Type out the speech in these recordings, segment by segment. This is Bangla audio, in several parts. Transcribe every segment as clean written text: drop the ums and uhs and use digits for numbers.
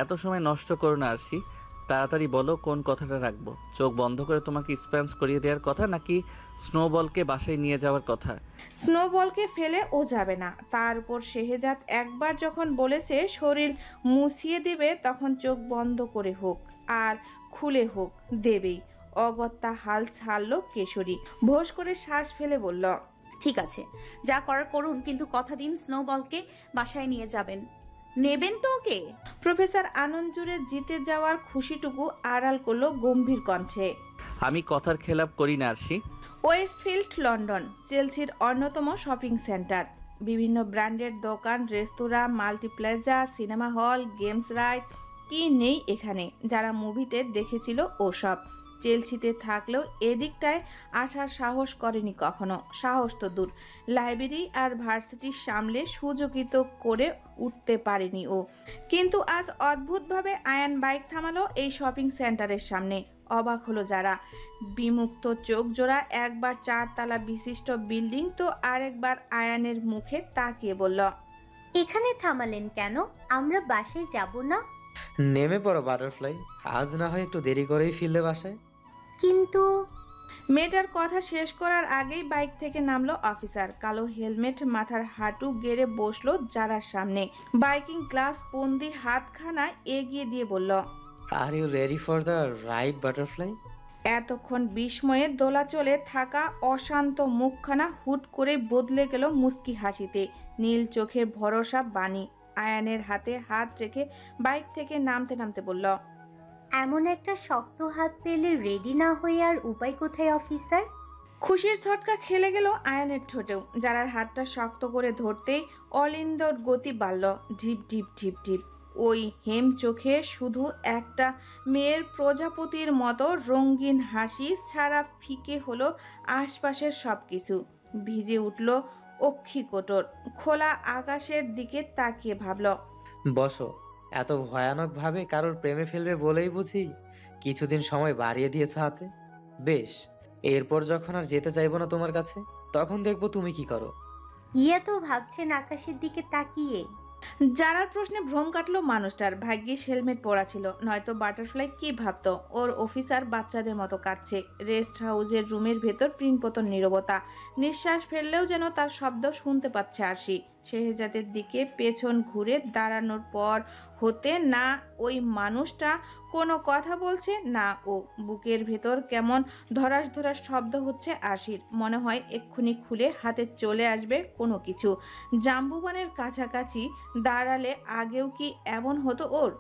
এত সময় নষ্ট করো না আরশি, তাড়াতাড়ি বলো কোন কথাটা রাখবো। চোখ বন্ধ করে তোমাকে স্প্যান্স করিয়ে দেওয়ার কথা নাকি স্নোবলকে বাসায় নিয়ে যাওয়ার কথা? স্নোবলকে ফেলে ও যাবে না। তার উপর শেহজাদ একবার যখন বলেছে শরীর মুছিয়ে দেবে, তখন চোখ বন্ধ করে হোক আর খুলে হোক দেবেই। অগত্যা হাল ছাড়ল কেশরী। ভোঁস করে শ্বাস ফেলে বলল, ঠিক আছে, যা করার করুন, কিন্তু কথা দিন স্নোবলকে বাসায় নিয়ে যাবেন। নেবেন তো ওকে? প্রফেসর আনন্দ জুড়ে জিতে যাওয়ার খুশিটুকু আড়াল করলো গম্ভীর কণ্ঠে। আমি কথার খেলাপ করি না আরশি। ওয়েস্টফিল্ড লন্ডন, চেলসির অন্যতম শপিং সেন্টার। বিভিন্ন ব্র্যান্ডের দোকান, রেস্তোরাঁ, মাল্টিপ্লাজা, সিনেমা হল, গেমস রাইড, কি নেই এখানে। যারা মুভিতে দেখেছিল ওসব। চেলসিতে থাকলেও এদিকটায় আসার সাহস করেনি কখনো। সাহস তো দূর, লাইব্রেরি আর ভার্সিটি সামলে সুযোগিত করে উঠতে পারেনি ও। কিন্তু আজ অদ্ভুতভাবে আয়ান বাইক থামালো এই শপিং সেন্টারের সামনে। অবাক হলো যারা। বিমুক্ত চোখ জোড়া, একবার 4 তলা বিশিষ্ট বিল্ডিং তো আরেকবার আয়ানের মুখে তাকিয়ে বলল, এখানে থামালেন কেন? আমরা বাসায় যাব না? নেমে পড়ো বাটারফ্লাই, আজ না হয় একটু দেরি করেই ফিরলে বাসায়। কিন্তু মেয়েটার কথা শেষ করার আগেই বাইক থেকে নামলো অফিসার। কালো হেলমেট, মাথার হাঁটু গেড়ে বসলো যারার সামনে। বাইকিং গ্লাস বন্দি হাতখানা এগিয়ে দিয়ে বলল, are you ready for the ride butterfly? এতক্ষণ বিস্ময়ে দোলাচলে থাকা অশান্ত মুখখানা হুট করে বদলে গেল মুস্কি হাসিতে। নীল চোখের ভরসা বাণী আয়ানের হাতে হাত রেখে বাইক থেকে নামতে নামতে বলল, এমন একটা শক্ত হাত পেলে রেডি না হয়ে আর উপায় কোথায় অফিসার? খুশির ঝটকা খেলে গেল আয়ানের ঠোঁটেও। যারার হাতটা শক্ত করে ধরতেই অলিন্দর গতি বাড়ল। ঢিপ ঢিপ ঢিপ ঢিপ। ওই হেম চোখে শুধু একটা মেয়ের প্রজাপতির মতো রঙিন হাসি ছাড়া ফিকে হলো আশপাশের সব কিছু। ভিজে উঠল অক্ষিকোটর। খোলা আকাশের দিকে তাকিয়ে ভাবল, বসো। এত ভয়ানক ভাবে কারোর প্রেমে ফেলবে বলেই বুঝি কিছুদিন সময় বাড়িয়ে দিয়েছ হাতে। বেশ, এরপর যখন আর যেতে চাইবো না তোমার কাছে, তখন দেখবো তুমি কি করো। কি এত ভাবছেন আকাশের দিকে তাকিয়ে? যারার প্রশ্নে ভ্রম কাটলো মানুষটার। ভাগ্যিস হেলমেট পরা ছিল, নয়তো বাটারফ্লাই কি ভাবতো ওর অফিসার বাচ্চাদের মতো কাঁদছে। রেস্ট হাউসের রুমের ভেতর প্রিনপতন নীরবতা। নিঃশ্বাস ফেললেও যেন তার শব্দ শুনতে পাচ্ছে আরশি। শেহজাদের দিকে পেছন ঘুরে দাঁড়ানোর পর হতে না ওই মানুষটা কোনো কথা বলছে, না ও। বুকের ভেতর কেমন ধরাস ধরাস শব্দ হচ্ছে আরশির। মনে হয় এক্ষুনি খুলে হাতে চলে আসবে কোনো কিছু। জাম্বুবানের কাছাকাছি দাঁড়ালে আগেও কি এমন হতো ওর?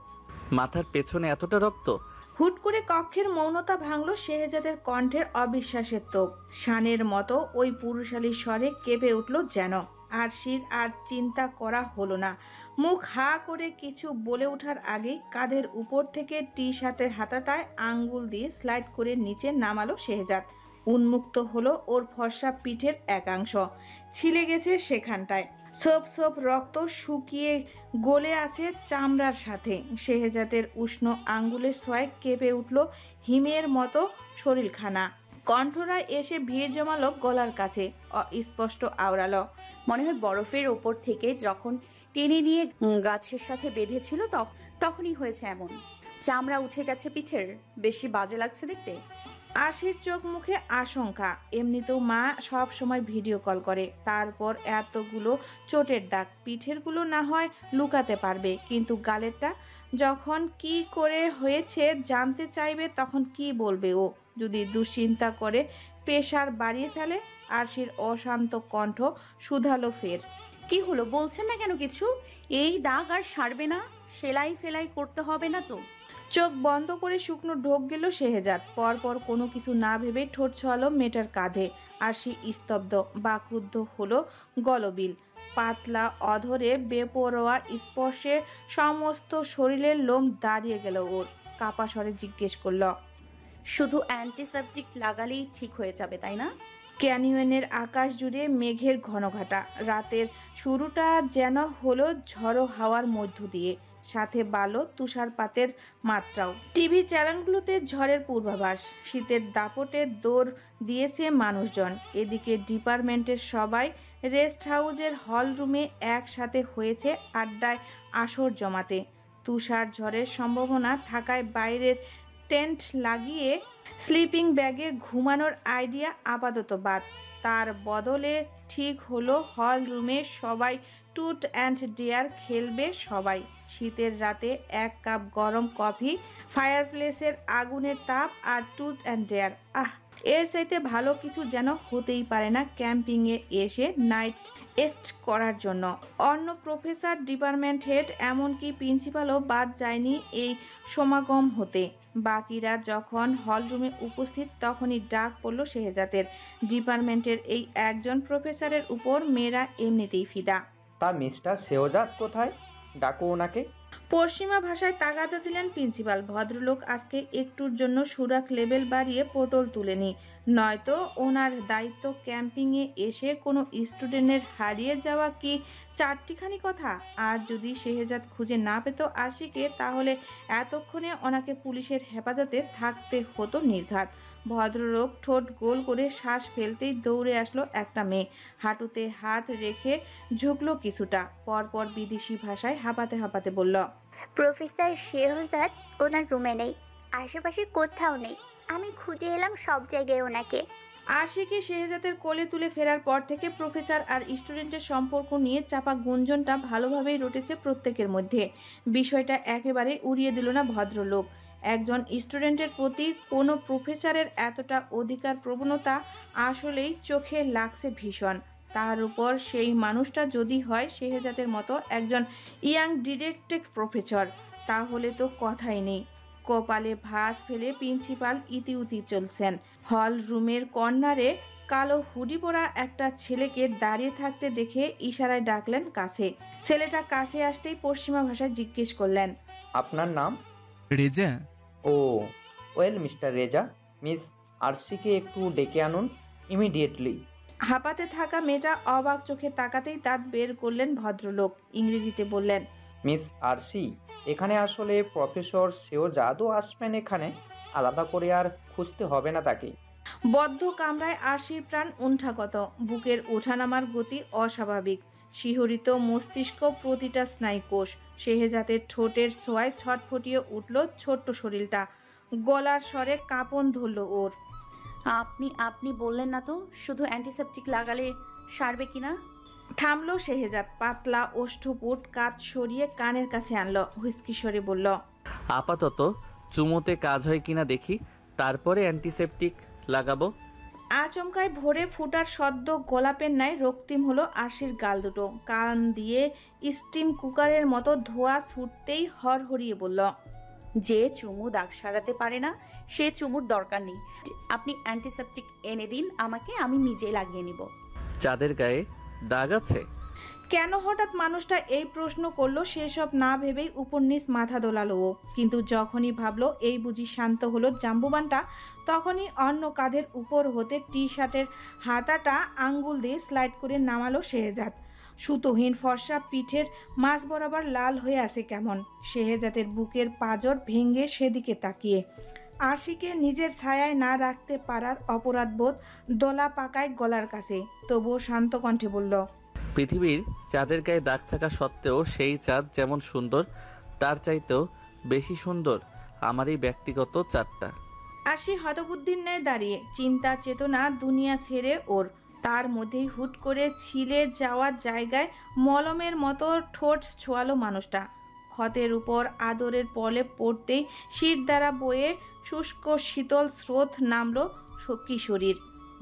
মাথার পেছনে এতটা রক্ত? হুট করে কক্ষের মৌনতা ভাঙল শেহজাদের কণ্ঠের অবিশ্বাসের তোপ। শানের মতো ওই পুরুষালী স্বরে কেঁপে উঠল যেন। আরশির আর চিন্তা করা হলো না। মুখ হা করে কিছু বলে ওঠার আগেই কাঁধের উপর থেকে টি শার্টের হাতাটায় আঙ্গুল দিয়ে স্লাইড করে নিচে নামালো শেহজাদ। উন্মুক্ত হলো ওর ফর্সা পিঠের একাংশ। ছিলে গেছে সেখানটায়। সোপ সোপ রক্ত শুকিয়ে গলে আছে চামড়ার সাথে। শেহজাদের উষ্ণ আঙ্গুলের ছোঁয়ায় কেঁপে উঠল হিমের মতো শরীরখানা। কণ্ঠরা এসে ভিড় জমালো গলার কাছে। অস্পষ্ট আওড়ালো, মনে হয় বরফের ওপর থেকে যখন টেনে নিয়ে গাছের সাথে বেঁধেছিল তখনই হয়েছে এমন। চামড়া উঠে গেছে পিঠের। বেশি বাজে লাগছে দেখতে। আরশির চোখ মুখে আশঙ্কা। এমনিতেও মা সব সময় ভিডিও কল করে, তারপর এতগুলো চোটের দাগ। পিঠেরগুলো না হয় লুকাতে পারবে, কিন্তু গালেরটা যখন কি করে হয়েছে জানতে চাইবে তখন কি বলবে ও? যদি দুশ্চিন্তা করে প্রেশার বাড়িয়ে ফেলে? আরশির অশান্ত কণ্ঠ শুধালো ফের, কি হলো বলছেন না কেন কিছু? এই দাগ আর সারবে না? সেলাই ফেলাই করতে হবে না তো? চোখ বন্ধ করে শুকনো ঢোক গেল শেহজাদ। পরপর কোনো কিছু না ভেবে ঠোঁট ছোঁয়ালো মেয়েটার কাঁধে। আরশি স্তব্ধ, বাক্রুদ্ধ হলো গলবিল। পাতলা অধরে বেপরোয়া স্পর্শে সমস্ত শরীরের লোম দাঁড়িয়ে গেল ওর। কাপা স্বরে জিজ্ঞেস করল, শুধু অ্যান্টিসেপটিক লাগালেই ঠিক হয়ে যাবে তাই না? ক্যানিয়নের আকাশ জুড়ে মেঘের ঘনঘটা। রাতের শুরুটা যেন হলো ঝড়ো হাওয়ার মধ্য দিয়ে, সাথে বালো তুষারপাতের মাত্রাও। টিভি চ্যানেলগুলোতে ঝড়ের পূর্বাভাস। শীতের দাপটে দৌড় দিয়েছে মানুষজন। এদিকে ডিপার্টমেন্টের সবাই রেস্ট হাউসের হল রুমে একসাথে হয়েছে আড্ডায় আসর জমাতে। তুষার ঝড়ের সম্ভাবনা থাকায় বাইরের টেন্ট লাগিয়ে স্লিপিং ব্যাগে ঘুমানোর আইডিয়া আপাতত বাদ। তার বদলে ঠিক হলো হল রুমে সবাই ট্রুথ অ্যান্ড ডেয়ার খেলবে সবাই। শীতের রাতে 1 কাপ গরম কফি, ফায়ারপ্লেসের আগুনের তাপ আর ট্রুথ অ্যান্ড ডেয়ার, এর চাইতে ভালো কিছু যেন হতেই পারে না ক্যাম্পিংয়ে এসে নাইট রেস্ট করার জন্য। অন্য প্রফেসর, ডিপার্টমেন্ট হেড, এমনকি প্রিন্সিপালও বাদ যায়নি এই সমাগম হতে। বাকিরা যখন হলরুমে উপস্থিত তখনই ডাক পড়ল শেহজাদের। ডিপার্টমেন্টের এই একজন প্রফেসরের উপর মেয়েরা এমনিতেই ফিদা। তা মিস্টার শেহজাদ কোথায়? ডাকো ওনাকে। পশ্চিমা ভাষায় তাগাদা দিলেন প্রিন্সিপাল। ভদ্রলোক আজকে একটুর জন্য সুরাক লেভেল বাড়িয়ে পটল তুলেনি, নয়তো ওনার দায়িত্ব ক্যাম্পিংয়ে এসে কোনো স্টুডেন্টের হারিয়ে যাওয়া কি চারটিখানি কথা। আর যদি শেহজাদ খুঁজে না পেত আশিকে, তাহলে এতক্ষণে ওনাকে পুলিশের হেফাজতে থাকতে হতো নির্ঘাত। ভদ্রলোক ঠোঁট গোল করে শ্বাস ফেলতেই দৌড়ে আসলো একটা মেয়ে। হাঁটুতে হাত রেখে ঝুঁকলো কিছুটা, পরপর বিদেশি ভাষায় হাঁপাতে হাঁপাতে বলল, প্রফেসর শেহজাদ ওনার রুমে নেই, আশেপাশে কোথাও নেই। আমি খুঁজে এলাম সব জায়গায় ওনাকে। আশিকে শেহজাদের কোলে তুলে ফেরার পর থেকে প্রফেসর আর স্টুডেন্টের সম্পর্ক নিয়ে চাপা গুঞ্জনটা ভালোভাবেই রটেছে প্রত্যেকের মধ্যে। বিষয়টা একেবারে উড়িয়ে দিল না ভদ্রলোক। একজন স্টুডেন্টের প্রতি কোনো প্রফেসরের এতটা অধিকার প্রবণতা আসলেই চোখে লাগছে ভীষণ। তার উপর সেই মানুষটা যদি হয় শেহজাদের মতো একজন ইয়াং ডিরেক্টেড প্রফেসর, তাহলে তো কথাই নেই। কপালে ভাঁজ ফেলে প্রিন্সিপাল ইতিউতি চলছেন। হল রুমের কর্নারে কালো হুডি পরা একটা ছেলেকে দাঁড়িয়ে থাকতে দেখে ইশারায় ডাকলেন কাছে। ছেলেটা কাছে আসতেই পশ্চিমা ভাষায় জিজ্ঞেস করলেন, আপনার নাম? রেজা। ও ওয়েল মিস্টার রেজা, মিস আরশিকে একটু ডেকে আনুন ইমিডিয়েটলি। হাঁপাতে থাকা মেয়েটা অবাক চোখে তাকাতেই দাঁত বের করলেন ভদ্রলোক। ইংরেজিতে বললেন, মিস আরশি, এখানে আসলে প্রফেসর শেহজাদও আসবেন এখানে, আলাদা করে আর খুঁজতে হবে না তাকে। বদ্ধ কামরায় আরশির প্রাণ উণ্ঠাগত, বুকের ওঠানামার গতি অস্বাভাবিক, শিহরিত মস্তিষ্ক, প্রতিটা স্নায়ুকোষ। শেহজাদের ঠোঁটের ছোঁয়ায় ছটফটিয়ে উঠল ছোট্ট শরীরটা। গলার স্বরে কাঁপন ধরল ওর। আপনি বললেন না তো শুধু অ্যান্টিসেপটিক লাগালে সারবে কিনা? থামলো শেহজাদ, পাতলা ওষ্ঠপুট কাঁধ সরিয়ে কানের কাছে আনলো, হুইস্কি স্বরে বলল, আপাতত চুমোতে কাজ হয় কিনা দেখি, তারপরে অ্যান্টিসেপটিক লাগাবো। আচমকায় ভোরে ফুটার সদ্য গোলাপের ন্যায় রক্তিম হলো আরশির গাল দুটো। কান দিয়ে স্টিম কুকারের মতো ধোঁয়া ছুটতেই হরহরিয়ে বলল, যে চুমু দাগ সারাতে পারে না সে চুমুর দরকার নেই। আপনি অ্যান্টিসেপটিক এনে দিন আমাকে, আমি নিজেই লাগিয়ে নিব। চাঁদের গায়ে দাগ আছে? কেন হঠাৎ মানুষটা এই প্রশ্ন করলো সেসব না ভেবেই উপর নিচ মাথা দোলালো ও। কিন্তু যখনই ভাবলো এই বুঝি শান্ত হলো জাম্বুবানটা, তখনই অন্য কাঁধের উপর হতে টি শার্টের হাতাটা আঙ্গুল দিয়ে স্লাইড করে নামালো শেহজাদ। সুতোহীন ফর্সা পিঠের মাঝ বরাবর লাল হয়ে আছে কেমন। শেহজাদের বুকের পাঁজর ভেঙে সেদিকে তাকিয়ে আরশিকে নিজের ছায়ায় না রাখতে পারার অপরাধবোধ দোলা পাকায় গলার কাছে। তবুও শান্ত কণ্ঠে বলল, পৃথিবীর চাঁদের গায়ে দাগ থাকা সত্ত্বেও সেই চাঁদ যেমন সুন্দর, তার চাইতেও বেশি সুন্দর আমার এই ব্যক্তিগত চাঁদটা। আরশি হতবুদ্ধির ন্যায় দাঁড়িয়ে, চিন্তা চেতনা দুনিয়া ছেড়ে ওর। তার মধ্যেই হুট করে ছিলে যাওয়ার জায়গায় মলমের মতো ঠোঁট ছোঁয়ালো মানুষটা। ক্ষতের উপর আদরের প্রলেপ পড়তেই শির দ্বারা বয়ে শুষ্ক শীতল স্রোত নামলো কিশোরীর।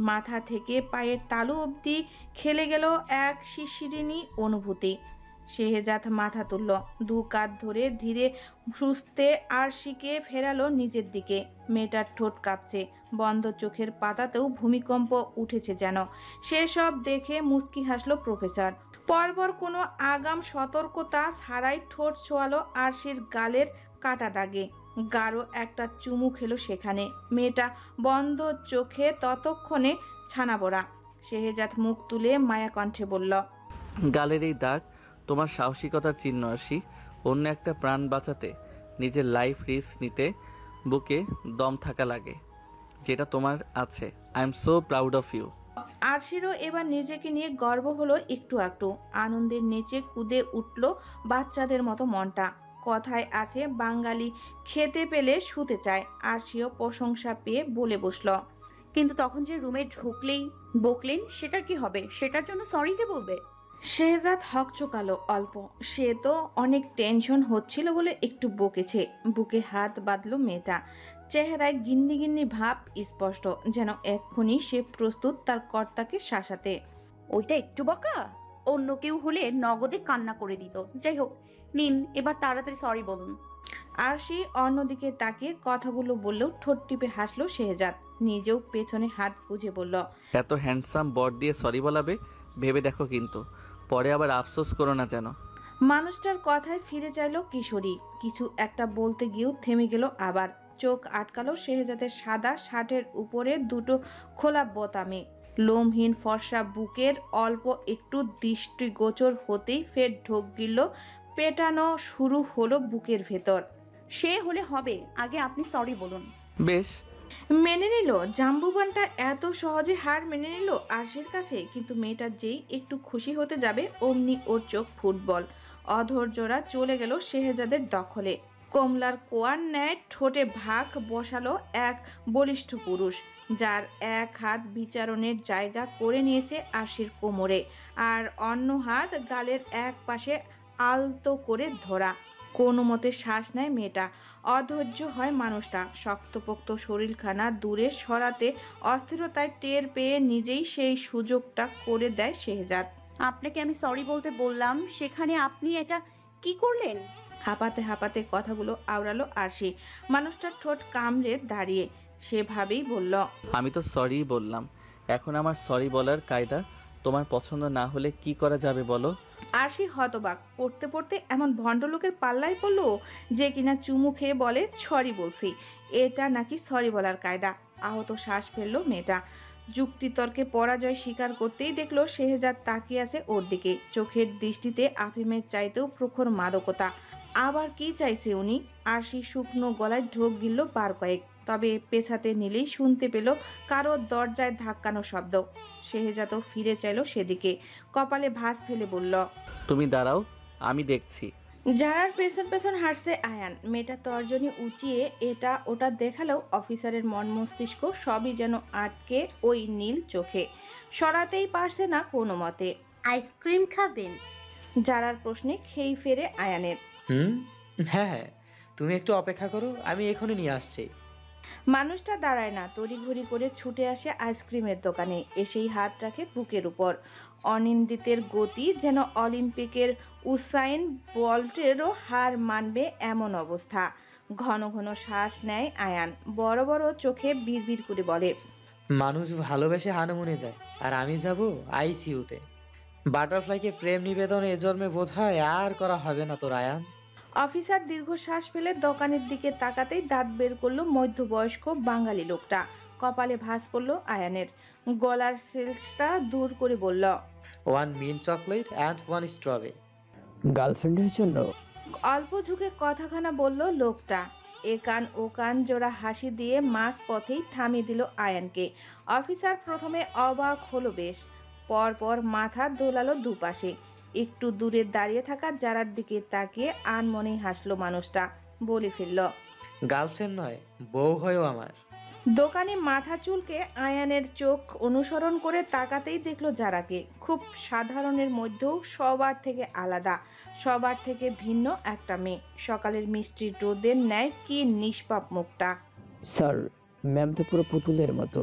মাথা থেকে পায়ের তালু অবধি খেলে গেল এক শিশিরিনী অনুভূতি। শেহজাদ মাথা তুলল, দু কাঁধ ধরে ধীরে সুস্থে আরশিকে ফেরালো নিজের দিকে। মেয়েটার ঠোঁট কাঁপছে, বন্ধ চোখের পাতাতেও ভূমিকম্প উঠেছে যেন। সেসব দেখে মুচকি হাসলো প্রফেসর। পরপর কোনো আগাম সতর্কতা ছাড়াই ঠোঁট ছোঁয়ালো আরশির গালের কাটা দাগে। গাঢ় একটা চুমু খেলো সেখানে। মেয়েটা বন্ধ চোখে ততক্ষণে ছানা বড়া। শেহজাদ মুখ তুলে মায়া কণ্ঠে বলল, গালের এই দাগ তোমার সাহসিকতার চিহ্ন আরশি। অন্য একটা প্রাণ বাঁচাতে নিজের লাইফ রিস্ক নিতে বুকে দম থাকা লাগে, যেটা তোমার আছে। I am so proud of you. আরশিরও এবার নিজেকে নিয়ে গর্ব হলো একটু একটু। আনন্দের নেচে কুদে উঠল বাচ্চাদের মতো মনটা। কথায় আছে বাঙালি খেতে পেলে শুতে চায়। আরশিও প্রশংসা পেয়ে বলে বসল। কিন্তু তখন যে রুমে ঢুকলেই বকলেন, সেটার কি হবে? সেটার জন্য সরি কে বলবে? শেহজাদ হকচকালো অল্প। সে তো অনেক টেনশন হচ্ছিল বলে একটু বকেছে। বুকে হাত বাঁধল মেয়েটা। চেহারায় গিন্নি গিন্নি ভাব স্পষ্ট, যেন এক্ষুনি সে প্রস্তুত তার কর্তাকে শাসাতে। ওইটা একটু বকা, অন্য কেউ হলে নগদে কান্না করে দিত। যাই হোক, নিন এবার তাড়াতাড়ি সরি বলুন। আরশি অন্যদিকে তাকিয়ে কথাগুলো বললেও ঠোঁট টিপে হাসলো শেহজাদ। নিজেও পেছনে হাত গুজে বলল, এত হ্যান্ডসাম বর দিয়ে সরি বলাবে ভেবে দেখো, কিন্তু পরে আবার আফসোস করো না যেন। মানুষটার কথায় ফিরে চাইল কিশোরী। কিছু একটা বলতে গিয়েও থেমে গেল। আবার চোখ আটকালো শেহজাদের সাদা শার্টের উপরে দুটো খোলা বোতামে। লোমহীন ফর্সা বুকের অল্প একটু দৃষ্টিগোচর হতেই ফের ঢোক গিলল, পেটানো শুরু হলো বুকের ভেতর। সে হলে হবে, আগে আপনি সরি বলুন। বেশ। মেনে নিল জাম্বুবানটা, এত সহজে হার মেনে নিল আরশির কাছে। কিন্তু মেয়েটা যেই একটু খুশি হতে যাবে অমনি ওর চোখ ফুটবল। অধৈর্যরা চলে গেল শেহজাদের দখলে। কমলার কোয়ার ন্যায় ঠোঁটে ভাগ বসালো এক বলিষ্ঠ পুরুষ, যার এক হাত বিচারণের জায়গা করে নিয়েছে আরশির কোমরে, আর অন্য হাত গালের এক পাশে আলতো করে ধরা। কোনো মতে শ্বাস নেয় মেয়েটা। অধৈর্য হয় মানুষটা। শক্তপোক্ত শরীরখানা দূরে সরাতে অস্থিরতায় টের পেয়ে নিজেই সেই সুযোগটা করে দেয় শেহজাদ। আপনাকে আমি সরি বলতে বললাম, সেখানে আপনি এটা কি করলেন? হাঁপাতে হাঁপাতে কথাগুলো আওড়ালো আরশি। মানুষটার ঠোঁট কামড়ে দাঁড়িয়ে সেভাবেই বলল, আমি তো সরি বললাম। এখন আমার সরি বলার কায়দা তোমার পছন্দ না হলে কি করা যাবে বলো? আরশি হতবাক। পড়তে পড়তে এমন ভণ্ডলোকের পাল্লায় পড়লো যে কিনা চুমু খেয়ে বলে সরি বলছি। এটা নাকি সরি বলার কায়দা? আহত শ্বাস ফেললো মেয়েটা। যুক্তিতর্কে পরাজয় স্বীকার করতেই দেখলো শেহজাদ তাকিয়ে আছে ওর দিকে। চোখের দৃষ্টিতে আফিমের চাইতেও প্রখর মাদকতা। আবার কি চাইছে উনি? আরশি শুকনো গলায় ঢোক গিলল বার কয়েক। তবে পেছাতে নিলেই শুনতে পেল কারো দরজায় ধাক্কানো শব্দ। শেহজাদও ফিরে চাইল সেদিকে। কপালে ভাঁজ ফেলে বলল, তুমি দাঁড়াও, আমি দেখছি। যারার পেছন পেছন হাঁটছে আয়ান। মেয়েটা তর্জনী উঁচিয়ে এটা ওটা দেখালেও অফিসারের মন মস্তিষ্ক সবই যেন আটকে ওই নীল চোখে। সরাতেই পারছে না কোনো মতে। আইসক্রিম খাবেন? যারার প্রশ্নে খেই ফেরে আয়ানের। হ্যাঁ হ্যাঁ, তুমি একটু অপেক্ষা করো, আমি এখনই নিয়ে আসছি। মানুষটা দাঁড়ায় না, তড়িঘড়ি করে ছুটে আসে আইসক্রিমের দোকানে। এসেই হাত রাখে বুকের উপর। অনিন্দিতের গতি যেন অলিম্পিকের উসাইন বল্টেরও হার মানবে এমন অবস্থা। ঘন ঘন শ্বাস নেয় আয়ান। বড় বড় চোখে বিড়বিড় করে বলে, মানুষ ভালোবেসে হানিমুনে যায়, আর আমি যাব আইসিইউতে। বাটারফ্লাইকে প্রেম নিবেদন এ জন্মে বোধহয় আর করা হবে না তোর আয়ান। অফিসার দীর্ঘশ্বাস ফেলে দোকানের দিকে তাকাতেই দাঁত বের করলো মধ্যবয়স্ক বাঙালি লোকটা। কপালে ভাঁজ পড়লো আয়ানের। গলার সেলসটা দূর করে বলল, 1 মিন্ট চকলেট অ্যান্ড 1 স্ট্রবেরি। গার্লফ্রেন্ডের জন্য? অল্প ঝুঁকে কথাখানা বলল লোকটা। এ কান ও কান জোড়া হাসি দিয়ে মাঝ পথেই থামিয়ে দিল আয়ানকে। অফিসার প্রথমে অবাক হলো বেশ, পরপর মাথা দোলালো দুপাশে। একটু দূরে দাঁড়িয়ে থাকা যারার দিকে তাকিয়ে আনমনেই হাসলো মানুষটা। বলে ফেলল, গার্লফ্রেন্ড নয়, বউ হয়েও আমার। দোকানে মাথা চুলকে আয়ানের চোখ অনুসরণ করে তাকাতেই দেখলো যারাকে। খুব সাধারণের মধ্যেও সবার থেকে আলাদা, সবার থেকে ভিন্ন একটা মেয়ে। সকালের মিষ্টি রোদের ন্যায় কি নিষ্পাপ মুখটা। স্যার, ম্যাম তো পুরো পুতুলের মতো।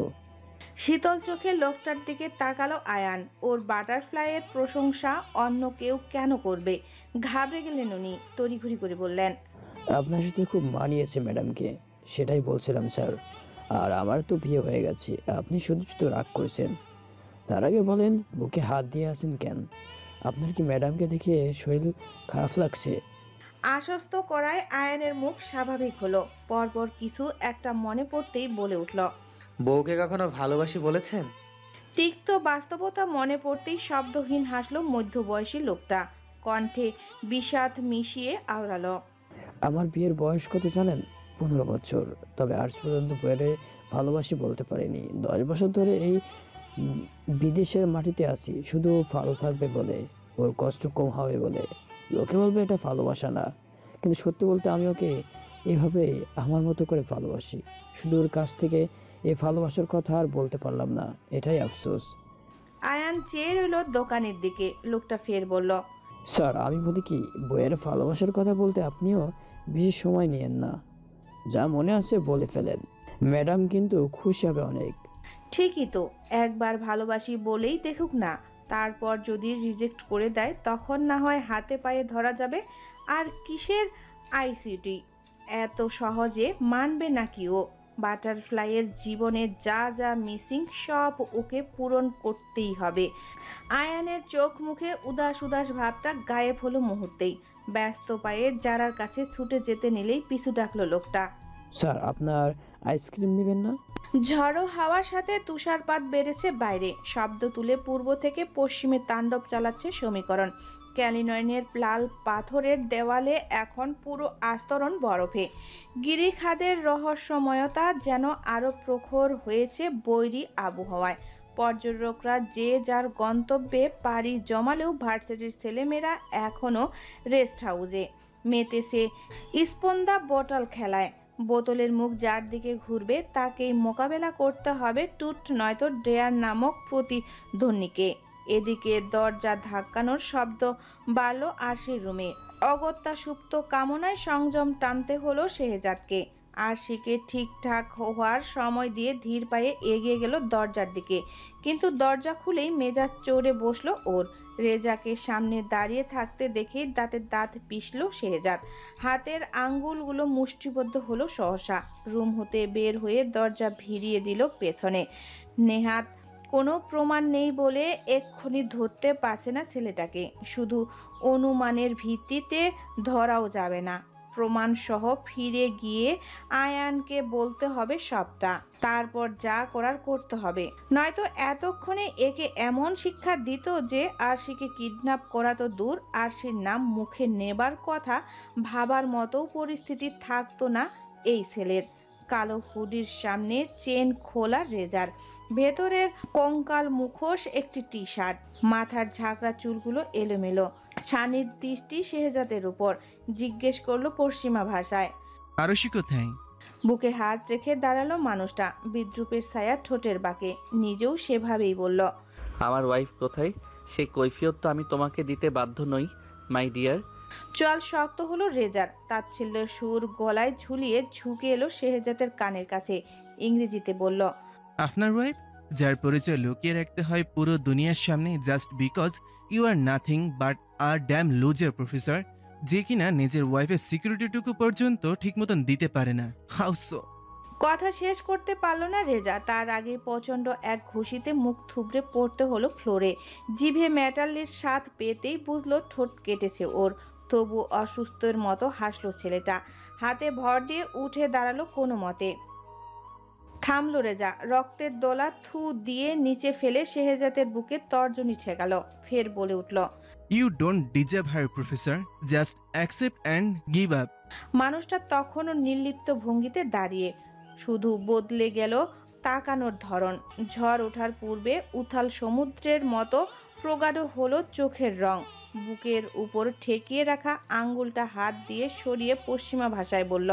শীতল চোখে লোকটার দিকে তাকালো আয়ান। ওর বাটারফ্লাইয়ের প্রশংসা অন্য কেউ কেন করবে? ঘাবড়ে গেলেন উনি। তড়িঘড়ি করে বললেন, আপনার সাথে খুব মানিয়েছে ম্যাডামকে, সেটাই বলছিলাম স্যার। আর আমার তো বিয়ে হয়ে গেছে, আপনি শুধু শুধু রাগ করছেন। তার আগে বলেন, বুকে হাত দিয়ে আছেন কেন? আপনার কি ম্যাডামকে দেখে শরীর খারাপ লাগছে? আশ্বস্ত করায় আয়ানের মুখ স্বাভাবিক হলো। পরপর কিছু একটা মনে পড়তেই বলে উঠল, বউকে কখনো ভালোবাসি বলেছেন? তিক্ত বাস্তবতা মনে পড়তেই শব্দহীন হাসলো মধ্যবয়সী লোকটা। কণ্ঠে বিষাদ মিশিয়ে আওড়ালো, আমার বিয়ের বয়স কত জানেন? 15 বছর। তবে আজ পর্যন্ত বইয়ে ভালোবাসি বলতে পারিনি। 10 বছর ধরে এই বিদেশের মাটিতে আছি শুধু ভালো থাকবে বলে, ওর কষ্ট কম হবে বলে। লোকে বলবে এটা ভালোবাসা না, কিন্তু সত্যি বলতে আমি ওকে এভাবে আমার মতো করে ভালোবাসি। শুধু ওর কাছ থেকে এই ভালোবাসার কথা আর বলতে পারলাম না, এটাই আফসোস। আয়ান চেয়ে রইল দোকানের দিকে। লোকটা ফের বলল, স্যার আমি বলি কি, বইয়ের ভালোবাসার কথা বলতে আপনিও বেশি সময় নিয়েন না, যা মনে আছে বলে ফেলেন, ম্যাডাম কিন্তু খুশি হবে অনেক। ঠিকই তো, একবার ভালোবাসি বলেই দেখুক না, তারপর যদি রিজেক্ট করে দেয় তখন না হয় হাতে পায়ে ধরা যাবে। আর কিসের আইসিটি, এত সহজে মানবে নাকি ও? বাটারফ্লাইয়ের জীবনে যা যা মিসিং সব ওকে পূরণ করতেই হবে। আয়ানের চোখ মুখে উদাস উদাস ভাবটা গায়েব হলো মুহূর্তেই। ব্যস্ত পায়ে যারার কাছে ছুটে যেতে নিলেই পিছু ডাকলো লোকটা। স্যার আপনার আইসক্রিম নেবেন না? ঝড়ো হাওয়ার সাথে তুষারপাত বেড়েছে বাইরে। শব্দ তুলে পূর্ব থেকে পশ্চিমে তাণ্ডব চালাচ্ছে সমীকরণ। ক্যালিনয়ের লাল পাথরের দেওয়ালে এখন পুরো আস্তরণ বরফে। গিরিখাদের রহস্যময়তা যেন আরো প্রখর হয়েছে বৈরী আবহাওয়ায়। পর্যটকরা যে যার গন্তব্যে পাড়ি জমালেও ভার্সিটির ছেলেমেয়েরা এখনও রেস্ট হাউসে মেতেছে স্পন্দা বটল খেলায়। বোতলের মুখ যার দিকে ঘুরবে তাকেই মোকাবেলা করতে হবে টুট নয়তো ডেয়ার নামক প্রতিধ্বনিকে। এদিকে দরজা ধাক্কানোর শব্দ বাড়ল আরশির রুমে। অগত্যা সুপ্ত কামনায় সংযম টানতে হলো শেহজাদকে। আরশিকে ঠিকঠাক হওয়ার সময় দিয়ে ধীর পায়ে এগিয়ে গেল দরজার দিকে, কিন্তু দরজা খুলেই মেজাজ চড়ে বসলো ওর। রেজাকে সামনে দাঁড়িয়ে থাকতে দেখেই দাঁতে দাঁত পিষল শেহজাদ। হাতের আঙ্গুলগুলো মুষ্টিবদ্ধ হলো সহসা। রুম হতে বের হয়ে দরজা ভিড়িয়ে দিল পেছনে। নেহাত কোনো প্রমাণ নেই বলে এক্ষুনি ধরতে পারছে না ছেলেটাকে। শুধু অনুমানের ভিত্তিতে ধরাও যাবে না, প্রমাণ সহ ফিরে গিয়ে আয়ানকে বলতে হবে সবটা, তারপর যা করার করতে হবে। নয়তো এতক্ষণে একে এমন শিক্ষা দিত যে আরশিকে কিডন্যাপ করা তো দূর, আরশির নাম মুখে নেবার কথা ভাবার মতো পরিস্থিতি থাকতো না এই ছেলের। কালো হুডির সামনে চেন খোলা রেজার, ভেতরের কঙ্কাল মুখোশ একটি টি শার্ট, মাথার ঝাঁকড়া চুলগুলো এলোমেলো। ছানির দৃষ্টি শেহজাদের উপর। জিজ্ঞেস করলো পশ্চিমা ভাষায়, আরশি কোথায়? বুকে হাত রেখে দাঁড়ালো মানুষটা, বিদ্রুপের ছায়া ঠোঁটের বাঁকে। নিজেও সেভাবেই বলল, আমার ওয়াইফ কোথায় সেই কৈফিয়ত তো আমি তোমাকে দিতে বাধ্য নই মাই ডিয়ার। চল শক্ত হলো রেজার। তাচ্ছিল্যের সুর গলায় ঝুলিয়ে ঝুঁকে এলো শেহজাদের কানের কাছে। ইংরেজিতে বলল, আপনার ওয়াইফ, যার পরিচয় লুকিয়ে রাখতে হয় পুরো দুনিয়ার সামনে just because you are nothing but a damn loser professor, যে কিনা নিজের ওয়াইফের সিকিউরিটিটুকু পর্যন্ত ঠিক মতন দিতে পারে না। How so? কথা শেষ করতে পারল না রেজা, তার আগে প্রচণ্ড এক ঘুষিতে মুখ থুবড়ে পড়তে হলো ফ্লোরে। জিভে মেটালের স্বাদ পেতেই বুঝলো ঠোঁট কেটেছে ওর। তবু অসুস্থের মতো হাসলো ছেলেটা। হাতে ভর দিয়ে উঠে দাঁড়ালো কোনো মতে। থামলো রেজা। রক্তের দোলা থু দিয়ে নিচে ফেলে শেহজাদের বুকে তর্জনী ছেকালো। ফের বলে উঠল, you don't deserve her professor, just accept and give up. মানুষটা তখনও নির্লিপ্ত ভঙ্গিতে দাঁড়িয়ে, শুধু বদলে গেল তাকানোর ধরন। ঝড় ওঠার পূর্বে উথাল সমুদ্রের মতো প্রগাঢ় হলো চোখের রং। বুকের উপর ঠেকিয়ে রাখা আঙ্গুলটা হাত দিয়ে সরিয়ে পশ্চিমা ভাষায় বলল,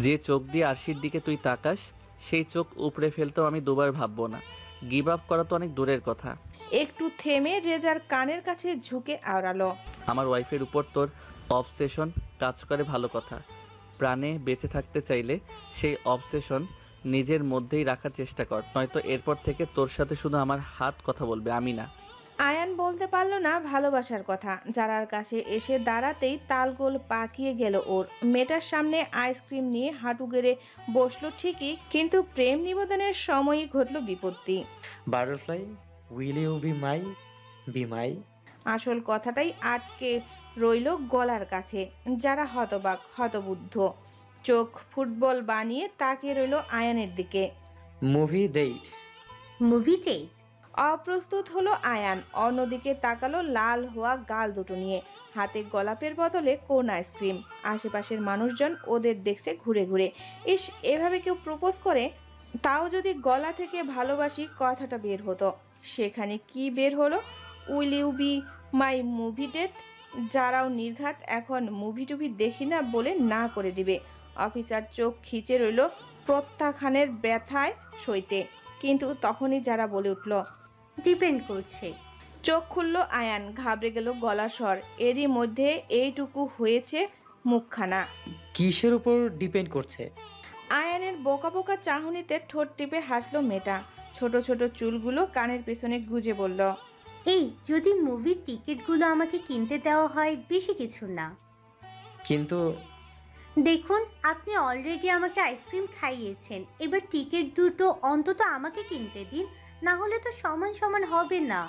যে চোখ দিয়ে আরশির দিকে তুই তাকাস সেই চোখ উপড়ে ফেলতেও আমি দুবার ভাববো না। গিভ আপ করা তো অনেক দূরের কথা। একটু থেমে রেজার কানের কাছে ঝুঁকে আওড়ালো, আমার ওয়াইফের উপর তোর অবসেশন কাজ করে ভালো কথা। প্রাণে বেঁচে থাকতে চাইলে সেই অবসেশন নিজের মধ্যেই রাখার চেষ্টা কর, নয়তো এরপর থেকে তোর সাথে শুধু আমার হাত কথা বলবে, আমি না। আয়ান বলতে পারল না ভালোবাসার কথা। যারার কাছে এসে দাঁড়াতেই তালগোল পাকিয়ে গেল ওর। মেয়েটার সামনে আইসক্রিম নিয়ে হাঁটু গেড়ে বসলো ঠিকই, কিন্তু প্রেম নিবেদনের সময়ই ঘটল বিপত্তি। Butterfly, will you be my? আসল কথাটাই আটকে রইল গলার কাছে। যারা হতবাক, হতবুদ্ধ, চোখ ফুটবল বানিয়ে তাকিয়ে রইল আয়ানের দিকে। Movie date? Movie date? অপ্রস্তুত হলো আয়ান। অন্যদিকে তাকালো লাল হওয়া গাল দুটো নিয়ে। হাতে গোলাপের বদলে কোন আইসক্রিম। আশেপাশের মানুষজন ওদের দেখছে ঘুরে ঘুরে। ইস, এভাবে কেউ প্রপোজ করে? তাও যদি গলা থেকে ভালোবাসি কথাটা বের হতো। সেখানে কি বের হলো? Will you be my movie date? যারাও নির্ঘাত এখন মুভি টুভি দেখি না বলে না করে দিবে। অফিসার চোখ খিচে রইল প্রত্যাখ্যানের ব্যথায় সইতে, কিন্তু তখনই যারা বলে উঠল। ডিপেন্ড করছে। চোখ খুলল আয়ান, ঘাবড়ে গেল গলার স্বর। এরই মধ্যে এইটুকু হয়েছে মুখখানা। কিসের উপর ডিপেন্ড করছে? আয়ানের বোকা বোকা চাহনিতে ঠোঁট টিপে হাসলো মেয়েটা, ছোট ছোট চুলগুলো কানের পেছনে গুজে বলল। এই যদি মুভির টিকিটগুলো আমাকে কিনতে দেওয়া হয়, বেশি কিছু না। কিন্তু দেখুন, আপনি অলরেডি আমাকে আইসক্রিম খাইয়েছেন, এবার টিকিট দুটো অন্তত আমাকে কিনতে দিন, না হলে তো সমান সমান হবে না।